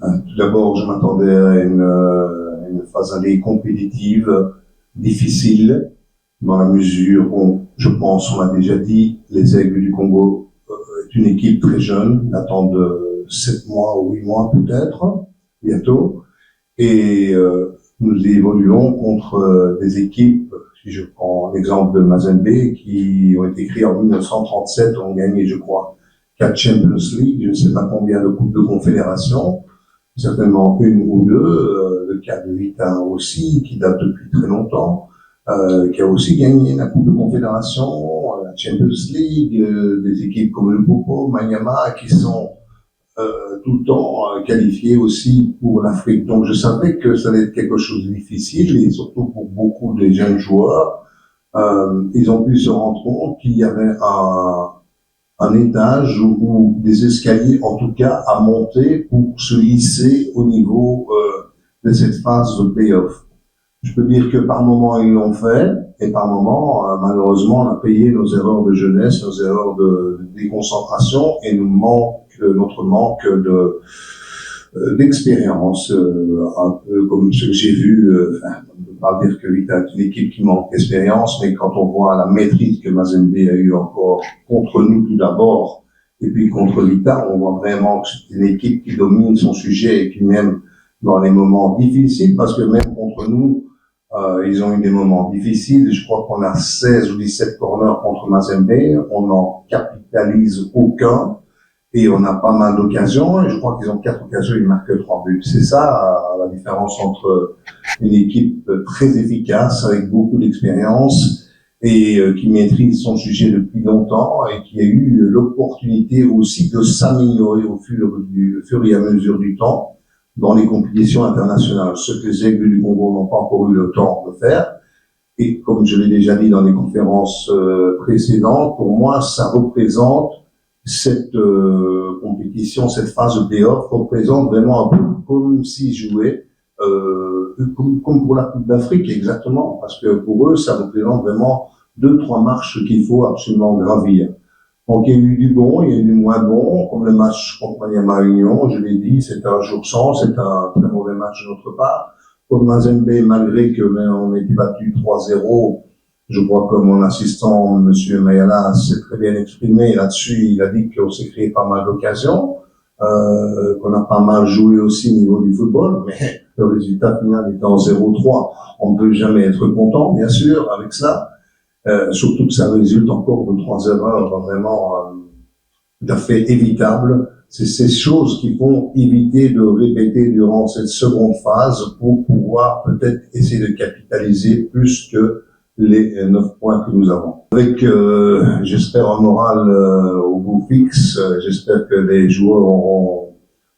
Tout d'abord, je m'attendais à une phase année compétitive, difficile, dans la mesure où, je pense, on l'a déjà dit, les Aigles du Congo est une équipe très jeune, datant de 7 mois ou 8 mois peut-être, bientôt. Et nous évoluons contre des équipes, si je prends l'exemple de Mazembe, qui ont été créées en 1937, ont gagné, je crois, 4 Champions League, je ne sais pas combien de coupes de confédération, certainement une ou deux, le cas de Vita aussi, qui date depuis très longtemps, qui a aussi gagné la Coupe de Confédération, la Champions League, des équipes comme le Popo, Maniama, qui sont tout le temps qualifiées aussi pour l'Afrique. Donc je savais que ça allait être quelque chose de difficile, et surtout pour beaucoup de jeunes joueurs, ils ont pu se rendre compte qu'il y avait un étage ou des escaliers, en tout cas, à monter pour se hisser au niveau de cette phase de play-off. Je peux dire que par moment ils l'ont fait, et par moment, malheureusement, on a payé nos erreurs de jeunesse, nos erreurs de déconcentration, et notre manque d'expérience, un peu comme ce que j'ai vu. On ne peut pas dire que Vita est une équipe qui manque d'expérience, mais quand on voit la maîtrise que Mazembe a eu encore contre nous tout d'abord, et puis contre Vita, on voit vraiment que c'est une équipe qui domine son sujet, et qui même dans les moments difficiles, parce que même contre nous, ils ont eu des moments difficiles. Je crois qu'on a 16 ou 17 corners contre Mazembe, on n'en capitalise aucun. Et on a pas mal d'occasions, et je crois qu'ils ont 4 occasions, ils marquent 3 buts. C'est ça la différence entre une équipe très efficace, avec beaucoup d'expérience, et qui maîtrise son sujet depuis longtemps, et qui a eu l'opportunité aussi de s'améliorer au fur et à mesure du temps dans les compétitions internationales, ce que les Aigles du Congo n'ont pas encore eu le temps de faire. Et comme je l'ai déjà dit dans les conférences précédentes, pour moi, ça représente cette compétition, cette phase de play-off représente vraiment un peu comme s'ils jouaient comme pour la Coupe d'Afrique, exactement, parce que pour eux, ça représente vraiment 2-3 marches qu'il faut absolument gravir. Donc il y a eu du bon, il y a eu du moins bon, comme le match contre Maniama Union, je l'ai dit, c'est un jour sans, c'est un très mauvais match de notre part. Comme Mazembe, malgré que on a été battu 3-0, je crois que mon assistant, Monsieur Mayala, s'est très bien exprimé là-dessus. Il a dit qu'on s'est créé pas mal d'occasions, qu'on a pas mal joué aussi au niveau du football, mais le résultat final étant 0-3, on ne peut jamais être content, bien sûr, avec ça. Surtout que ça résulte encore de 3 erreurs vraiment tout à fait évitables. C'est ces choses qui vont éviter de répéter durant cette seconde phase pour pouvoir peut-être essayer de capitaliser plus que les 9 points que nous avons. Avec, j'espère, un moral au bout fixe, j'espère que les joueurs auront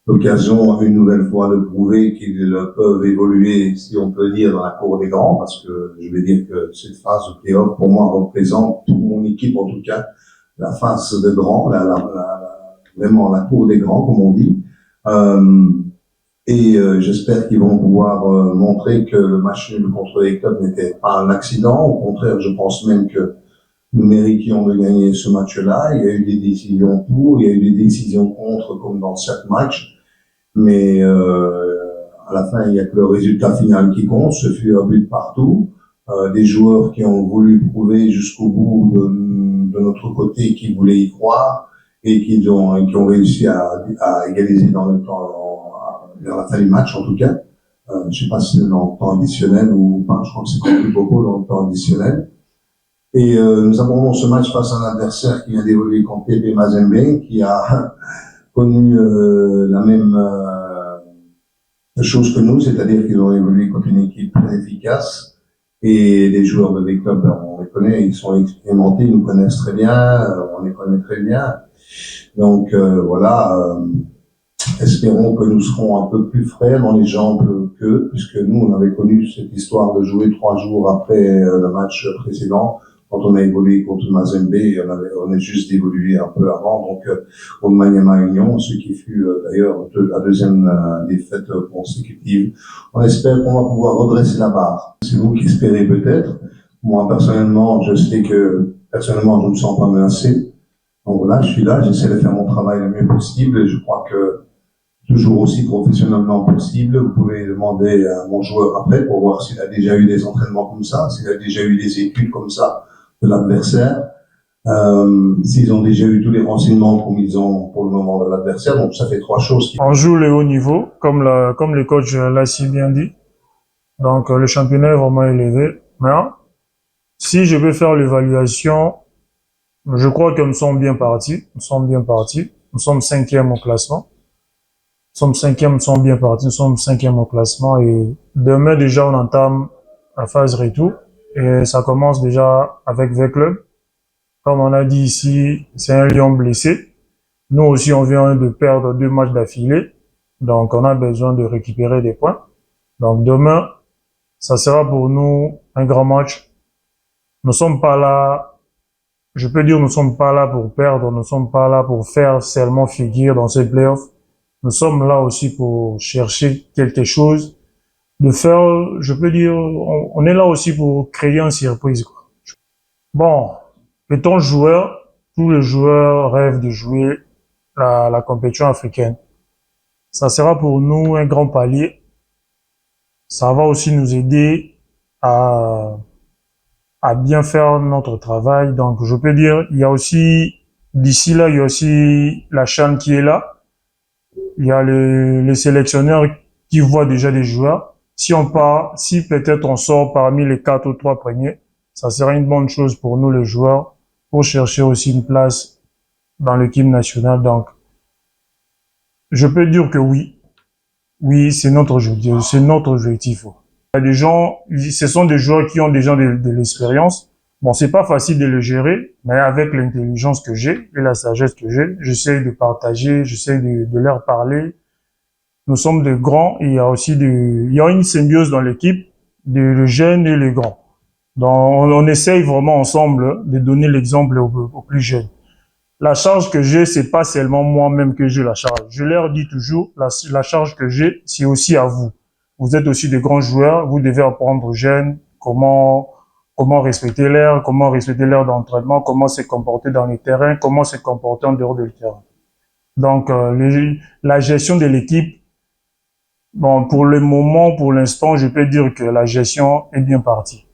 l'occasion une nouvelle fois de prouver qu'ils peuvent évoluer, si on peut dire, dans la cour des grands, parce que je vais dire que cette phase de play-off, pour moi, représente, pour mon équipe en tout cas, la phase de grands, vraiment la cour des grands, comme on dit. J'espère qu'ils vont pouvoir montrer que le match nul contre les clubs n'était pas un accident. Au contraire, je pense même que nous méritions de gagner ce match-là. Il y a eu des décisions pour, il y a eu des décisions contre, comme dans chaque match. Mais à la fin, il n'y a que le résultat final qui compte. Ce fut un but partout. Des joueurs qui ont voulu prouver jusqu'au bout de notre côté qu'ils voulaient y croire, et qui ont réussi à égaliser dans le temps, vers la fin du match en tout cas. Je sais pas si c'est dans le temps additionnel ou pas, je crois que c'est contre beaucoup dans le temps additionnel. Et nous avons ce match face à un adversaire qui vient d'évoluer contre PP Mazembe, qui a connu la même chose que nous, c'est-à-dire qu'ils ont évolué contre une équipe très efficace. Et les joueurs de V-Club, on les connaît, ils sont expérimentés, ils nous connaissent très bien, on les connaît très bien. Donc voilà, espérons que nous serons un peu plus frais dans les jambes qu'eux, puisque nous, on avait connu cette histoire de jouer 3 jours après le match précédent, quand on a évolué contre Mazembe, on a juste évolué un peu avant, donc contre Maniama Union, ce qui fut d'ailleurs la deuxième défaite consécutive. On espère qu'on va pouvoir redresser la barre. C'est vous qui espérez peut-être. Moi, personnellement, je sais que, je ne me sens pas menacé. Donc voilà, je suis là, j'essaie de faire mon travail le mieux possible, et je crois que toujours aussi professionnellement possible. Vous pouvez demander à mon joueur après pour voir s'il a déjà eu des entraînements comme ça, s'il a déjà eu des études comme ça de l'adversaire, s'ils ont déjà eu tous les renseignements comme ils ont pour le moment de l'adversaire. Donc ça fait trois choses. On joue le haut niveau, comme le coach l'a si bien dit. Donc le championnat est vraiment élevé. Mais si je veux faire l'évaluation, je crois que nous sommes bien partis. Nous sommes bien partis. Nous sommes cinquième au classement. Nous sommes cinquième, nous sommes bien partis. Nous sommes cinquième au classement. Et demain, déjà, on entame la phase retour. Et ça commence déjà avec V-Club. Comme on a dit ici, c'est un lion blessé. Nous aussi, on vient de perdre 2 matchs d'affilée. Donc, on a besoin de récupérer des points. Donc, demain, ça sera pour nous un grand match. Nous sommes pas là, je peux dire, nous sommes pas là pour perdre. Nous sommes pas là pour faire seulement figure dans ces playoffs. Nous sommes là aussi pour chercher quelque chose, de faire, je peux dire, on est là aussi pour créer une surprise, quoi. Bon, étant joueur, tous les joueurs rêvent de jouer la compétition africaine. Ça sera pour nous un grand palier. Ça va aussi nous aider à, à bien faire notre travail. Donc, je peux dire, il y a aussi, d'ici là, il y a aussi la CHAN qui est là. Il y a les sélectionneurs qui voient déjà des joueurs. Si peut-être on sort parmi les 4 ou 3 premiers, ça sera une bonne chose pour nous, les joueurs, pour chercher aussi une place dans l'équipe nationale. Donc, je peux dire que oui. Oui, c'est notre objectif. C'est notre objectif. Il y a des gens, ce sont des joueurs qui ont déjà de l'expérience. Bon, c'est pas facile de le gérer, mais avec l'intelligence que j'ai et la sagesse que j'ai, j'essaie de partager, j'essaie de leur parler. Nous sommes de grands et il y a aussi il y a une symbiose dans l'équipe de jeunes et les grands. Donc, on essaye vraiment ensemble de donner l'exemple aux plus jeunes. La charge que j'ai, c'est pas seulement moi-même que j'ai la charge. Je leur dis toujours, la charge que j'ai, c'est aussi à vous. Vous êtes aussi des grands joueurs, vous devez apprendre aux jeunes comment respecter l'heure d'entraînement, comment se comporter dans les terrains, comment se comporter en dehors du terrain. Donc, la gestion de l'équipe, bon, pour le moment, pour l'instant, je peux dire que la gestion est bien partie.